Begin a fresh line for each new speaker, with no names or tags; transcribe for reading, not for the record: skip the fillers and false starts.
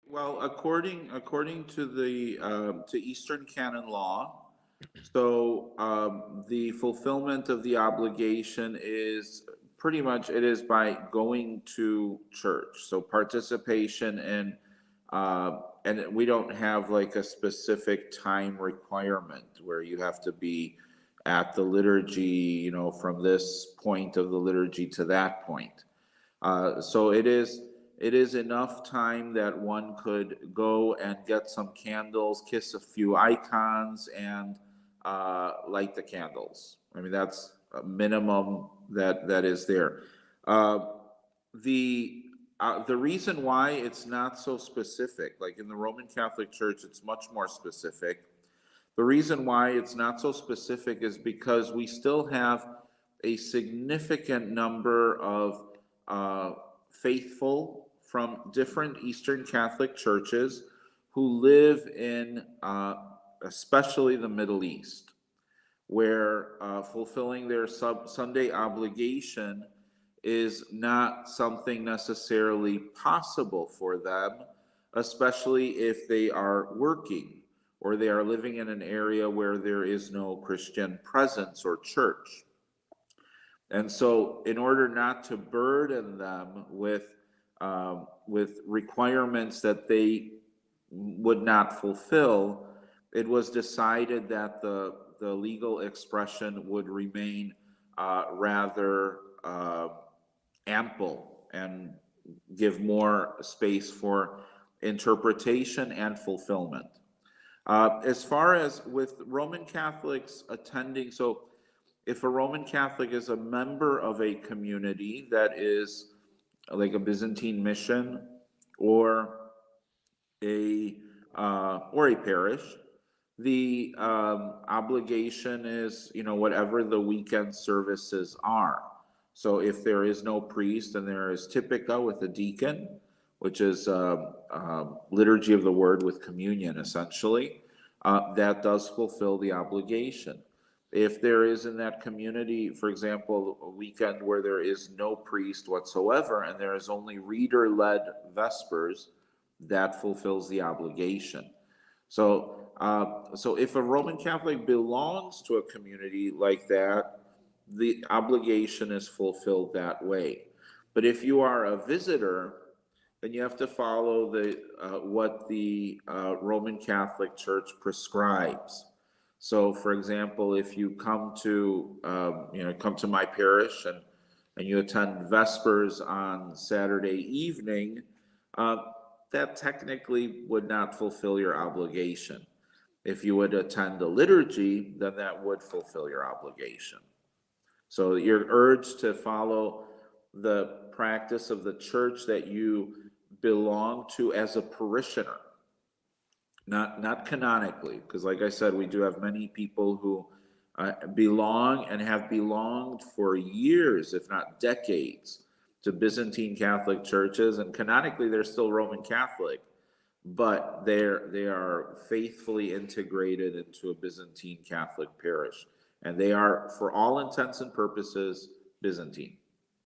Well, according to the to Eastern canon law, so the fulfillment of the obligation is pretty much it is by going to church. So participation in and we don't have like a specific time requirement where you have to be at the liturgy, from this point of the liturgy to that point. So it is enough time that one could go and get some candles, kiss a few icons, and light the candles. I mean, that's a minimum that is there. Uh, the the reason why it's not so specific, like in the Roman Catholic Church, it's much more specific. The reason why it's not so specific is because we still have a significant number of uh, faithful from different Eastern Catholic churches who live in especially the Middle East, where fulfilling their Sunday obligation is not something necessarily possible for them, especially if they are working or they are living in an area where there is no Christian presence or church. And so, in order not to burden them with requirements that they would not fulfill, it was decided that the legal expression would remain rather ample and give more space for interpretation and fulfillment. As far as with Roman Catholics attending, so if a Roman Catholic is a member of a community that is like a Byzantine mission or a or a parish, the obligation is whatever the weekend services are. So if there is no priest, then there is typica with a deacon, which is liturgy of the word with communion, essentially. That does fulfill the obligation. If there is in that community, for example, a weekend where there is no priest whatsoever and there is only reader-led vespers, that fulfills the obligation. So if a Roman Catholic belongs to a community like that, the obligation is fulfilled that way. But if you are a visitor, then you have to follow the what the Roman Catholic Church prescribes. So, for example, if you come to my parish and you attend Vespers on Saturday evening, uh, that technically would not fulfill your obligation. If you would attend the liturgy, then that would fulfill your obligation. So you're urged to follow the practice of the church that you belong to as a parishioner, not canonically, because like I said, we do have many people who belong and have belonged for years, if not decades, to Byzantine Catholic churches, and canonically they're still Roman Catholic, but they are faithfully integrated into a Byzantine Catholic parish, and they are, for all intents and purposes, Byzantine.